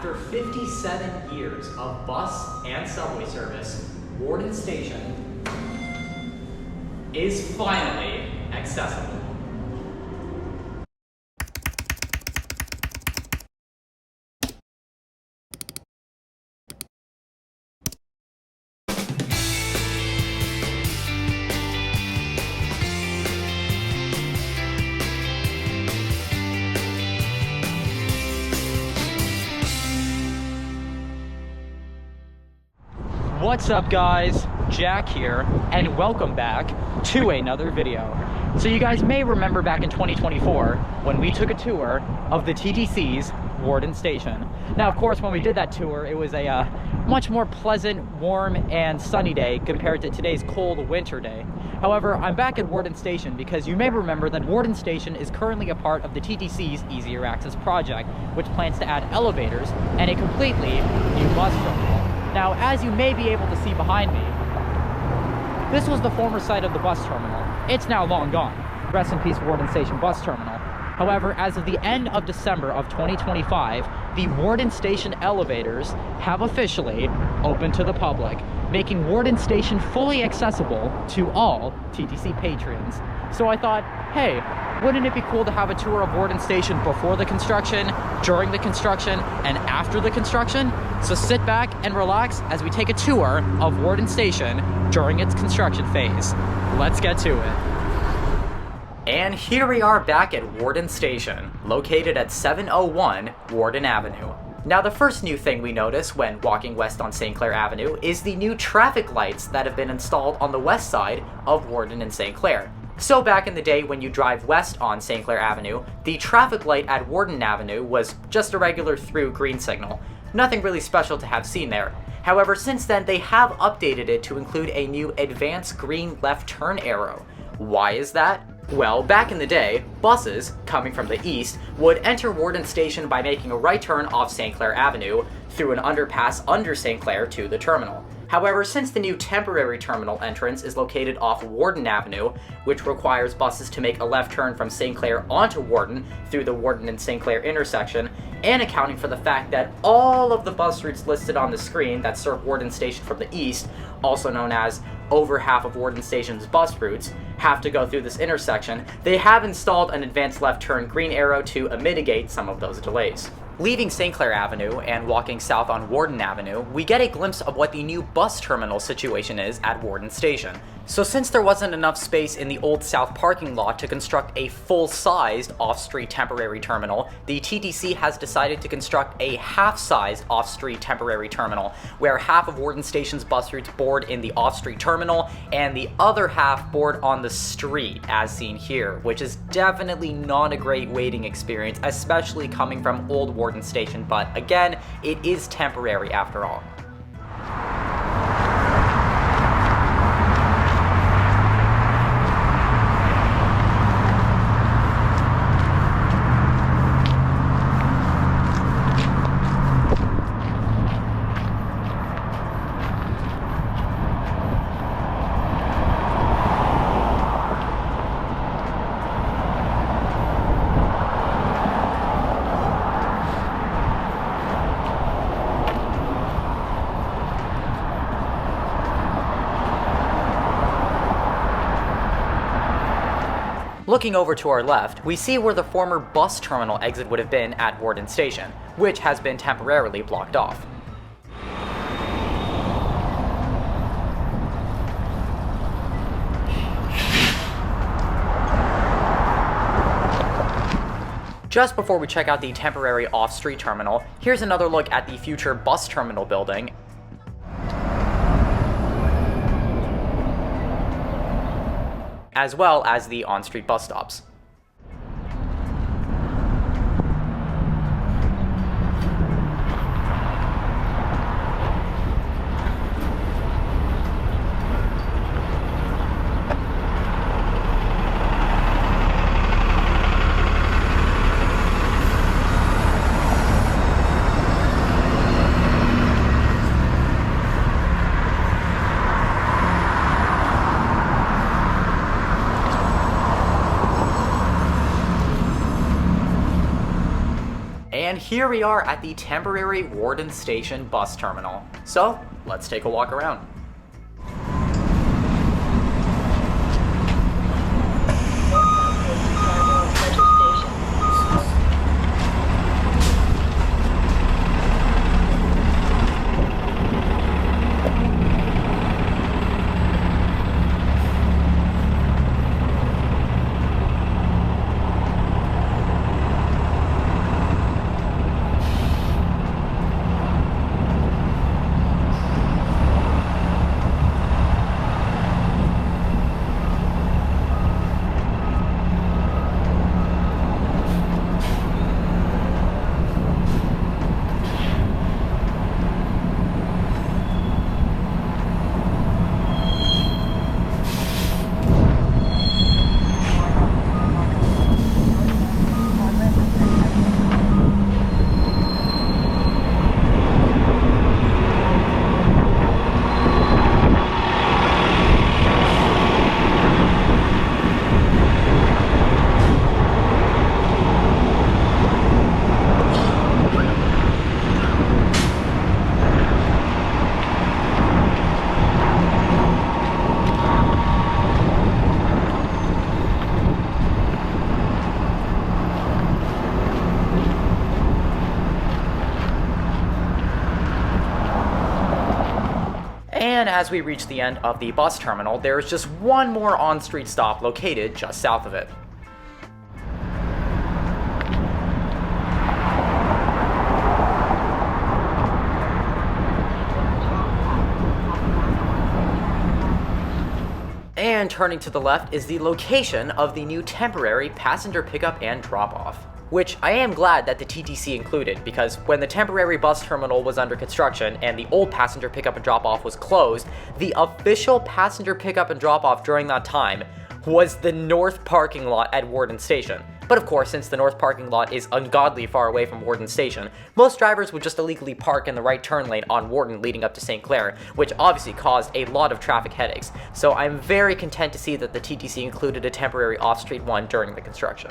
After 57 years of bus and subway service, Warden Station is finally accessible. What's up guys, Jack here, and welcome back to another video. So you guys may remember back in 2024 when we took a tour of the TTC's Warden Station. Now of course when we did that tour it was a much more pleasant, warm and sunny day compared to today's cold winter day. However, I'm back at Warden Station because you may remember that Warden Station is currently a part of the TTC's Easier Access project, which plans to add elevators and a completely new bus terminal. Now, as you may be able to see behind me, this was the former site of the bus terminal. It's now long gone. Rest in peace, Warden Station Bus Terminal. However, as of the end of December of 2025, the Warden Station elevators have officially opened to the public, making Warden Station fully accessible to all TTC patrons. So I thought, hey, wouldn't it be cool to have a tour of Warden Station before the construction, during the construction, and after the construction? So sit back and relax as we take a tour of Warden Station during its construction phase. Let's get to it. And here we are back at Warden Station, located at 701 Warden Avenue. Now the first new thing we notice when walking west on St. Clair Avenue is the new traffic lights that have been installed on the west side of Warden and St. Clair. So back in the day when you drive west on St. Clair Avenue, the traffic light at Warden Avenue was just a regular through green signal. Nothing really special to have seen there. However, since then they have updated it to include a new advanced green left turn arrow. Why is that? Well, back in the day, buses, coming from the east, would enter Warden Station by making a right turn off St. Clair Avenue through an underpass under St. Clair to the terminal. However, since the new temporary terminal entrance is located off Warden Avenue, which requires buses to make a left turn from St. Clair onto Warden through the Warden and St. Clair intersection, and accounting for the fact that all of the bus routes listed on the screen that serve Warden Station from the east, also known as over half of Warden Station's bus routes, have to go through this intersection, they have installed an advanced left turn green arrow to mitigate some of those delays. Leaving St. Clair Avenue and walking south on Warden Avenue, we get a glimpse of what the new bus terminal situation is at Warden Station. So since there wasn't enough space in the Old South parking lot to construct a full-sized off-street temporary terminal, the TTC has decided to construct a half-sized off-street temporary terminal, where half of Warden Station's bus routes board in the off-street terminal and the other half board on the street, as seen here, which is definitely not a great waiting experience, especially coming from Old Warden Station, but again, it is temporary after all. Looking over to our left, we see where the former bus terminal exit would have been at Warden Station, which has been temporarily blocked off. Just before we check out the temporary off-street terminal, here's another look at the future bus terminal building, as well as the on-street bus stops. here we are at the temporary Warden Station bus terminal. So, let's take a walk around. And as we reach the end of the bus terminal, there is just one more on-street stop located just south of it. And turning to the left is the location of the new temporary passenger pickup and drop-off, which I am glad that the TTC included, because when the temporary bus terminal was under construction and the old passenger pickup and drop-off was closed, the official passenger pickup and drop-off during that time was the north parking lot at Warden Station. But of course, since the north parking lot is ungodly far away from Warden Station, most drivers would just illegally park in the right turn lane on Warden leading up to St. Clair, which obviously caused a lot of traffic headaches. So I'm very content to see that the TTC included a temporary off-street one during the construction.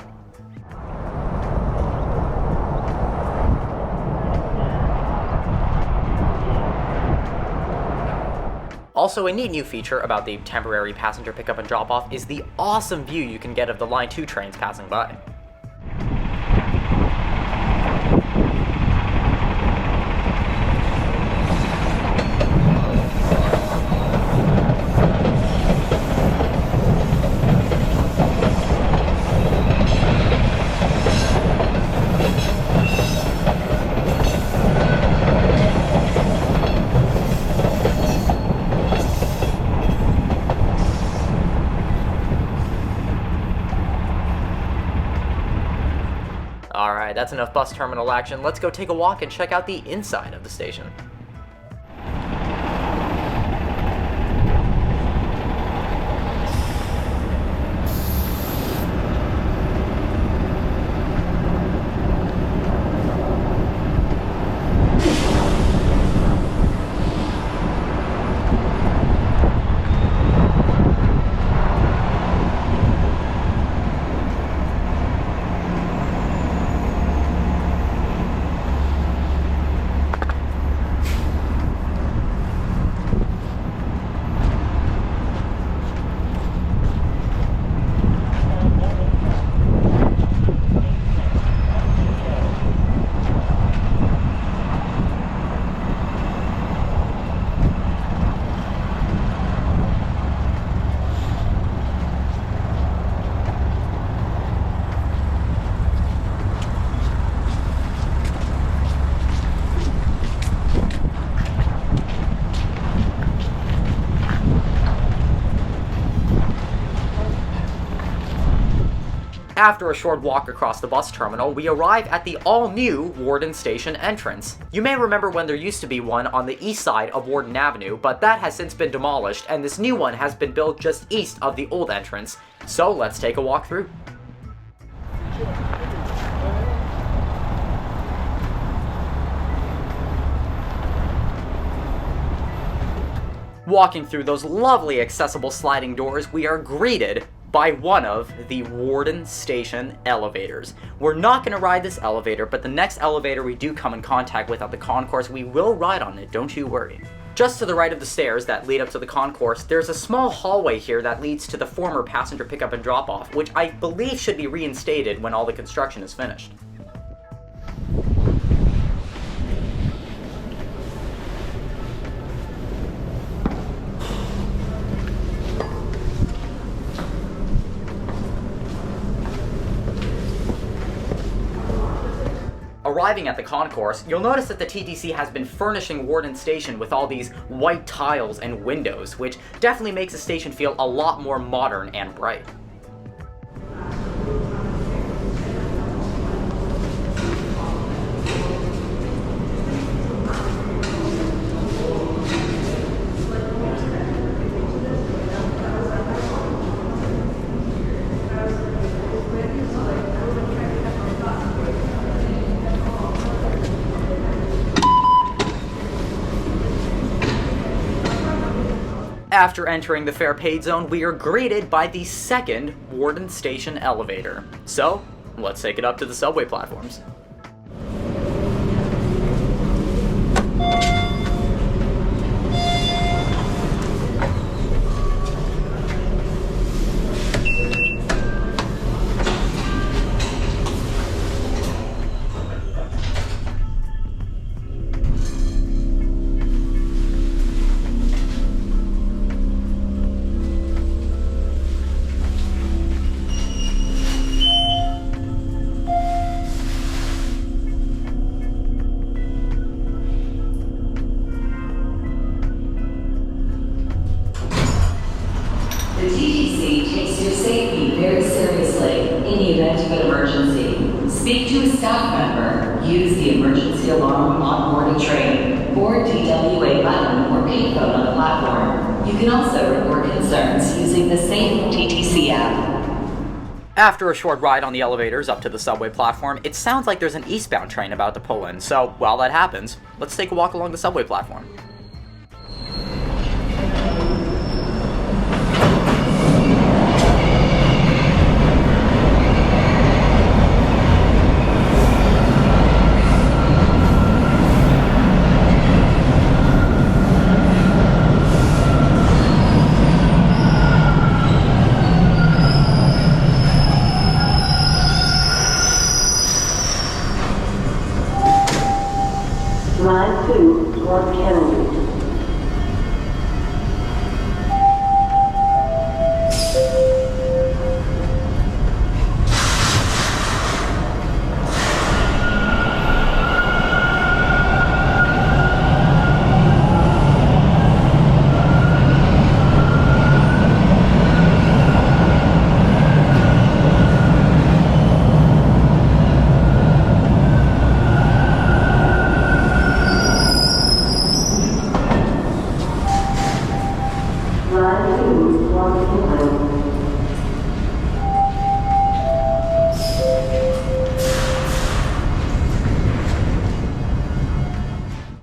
Also, a neat new feature about the temporary passenger pickup and drop-off is the awesome view you can get of the Line 2 trains passing by. Alright, that's enough bus terminal action. Let's go take a walk and check out the inside of the station. After a short walk across the bus terminal, we arrive at the all-new Warden Station entrance. You may remember when there used to be one on the east side of Warden Avenue, but that has since been demolished, and this new one has been built just east of the old entrance. So let's take a walk through. Walking through those lovely accessible sliding doors, we are greeted by one of the Warden Station elevators. We're not going to ride this elevator, but the next elevator we do come in contact with at the concourse, we will ride on it, don't you worry. Just to the right of the stairs that lead up to the concourse, there's a small hallway here that leads to the former passenger pickup and drop-off, which I believe should be reinstated when all the construction is finished. Arriving at the concourse, you'll notice that the TTC has been furnishing Warden Station with all these white tiles and windows, which definitely makes the station feel a lot more modern and bright. After entering the fare paid zone, we are greeted by the second Warden Station elevator. So, let's take it up to the subway platforms. The TTC takes your safety very seriously in the event of an emergency. Speak to a staff member, use the emergency alarm on board a train, or DWA button or payphone on the platform. You can also report concerns using the same TTC app. After a short ride on the elevators up to the subway platform, it sounds like there's an eastbound train about to pull in, so while that happens, let's take a walk along the subway platform. Line 2, North Kennedy.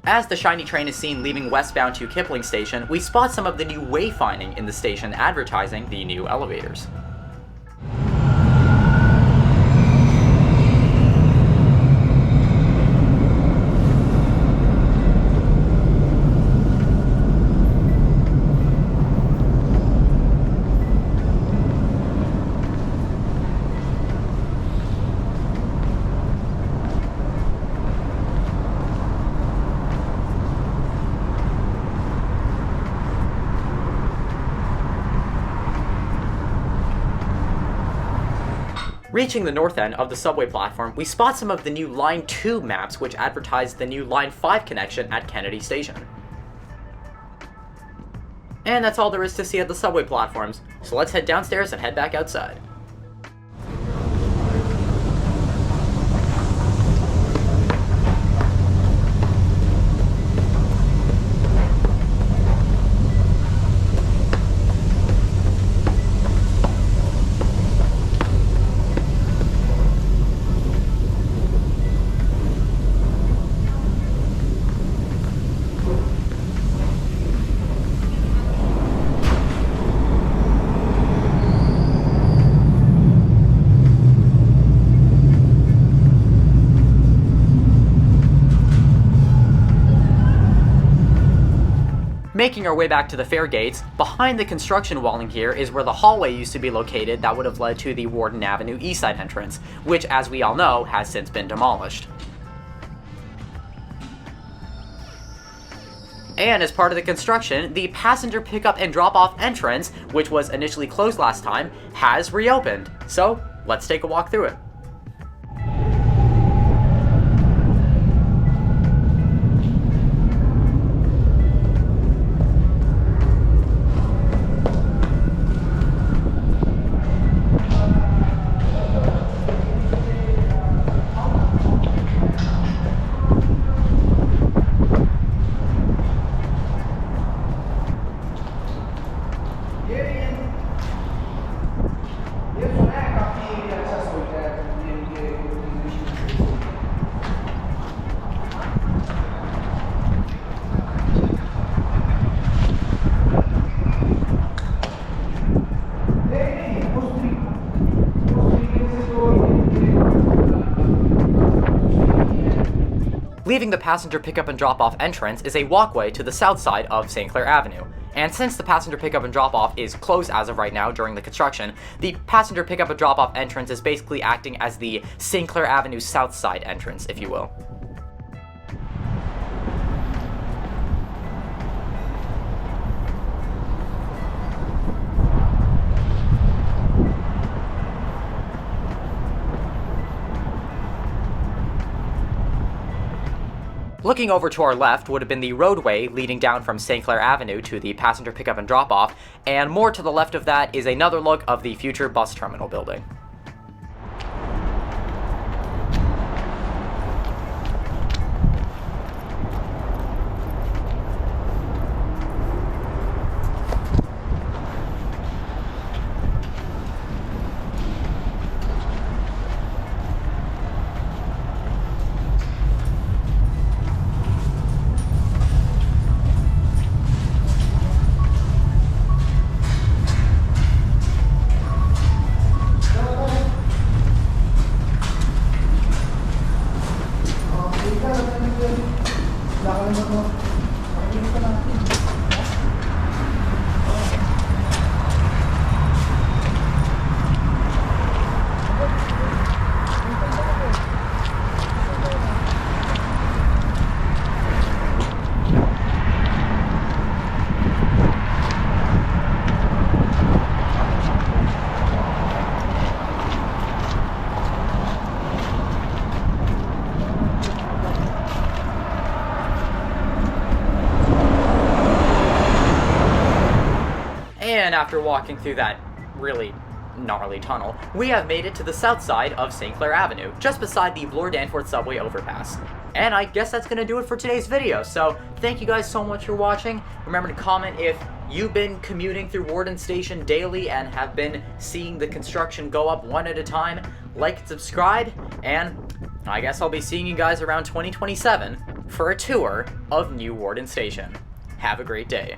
As the shiny train is seen leaving westbound to Kipling Station, we spot some of the new wayfinding in the station advertising the new elevators. Reaching the north end of the subway platform, we spot some of the new Line 2 maps which advertise the new Line 5 connection at Kennedy Station. And that's all there is to see at the subway platforms, so let's head downstairs and head back outside. Making our way back to the fare gates, behind the construction walling here is where the hallway used to be located that would have led to the Warden Avenue east side entrance, which, as we all know, has since been demolished. And as part of the construction, the passenger pickup and drop-off entrance, which was initially closed last time, has reopened. So, let's take a walk through it. Leaving the passenger pickup and drop-off entrance is a walkway to the south side of St. Clair Avenue. And since the passenger pickup and drop-off is closed as of right now during the construction, the passenger pickup and drop-off entrance is basically acting as the St. Clair Avenue south side entrance, if you will. Looking over to our left would have been the roadway leading down from St. Clair Avenue to the passenger pickup and drop-off, and more to the left of that is another look of the future bus terminal building. And after walking through that really gnarly tunnel, we have made it to the south side of St. Clair Avenue, just beside the Bloor-Danforth subway overpass. And I guess that's going to do it for today's video, so thank you guys so much for watching. Remember to comment if you've been commuting through Warden Station daily and have been seeing the construction go up one at a time. Like and subscribe, and I guess I'll be seeing you guys around 2027 for a tour of New Warden Station. Have a great day.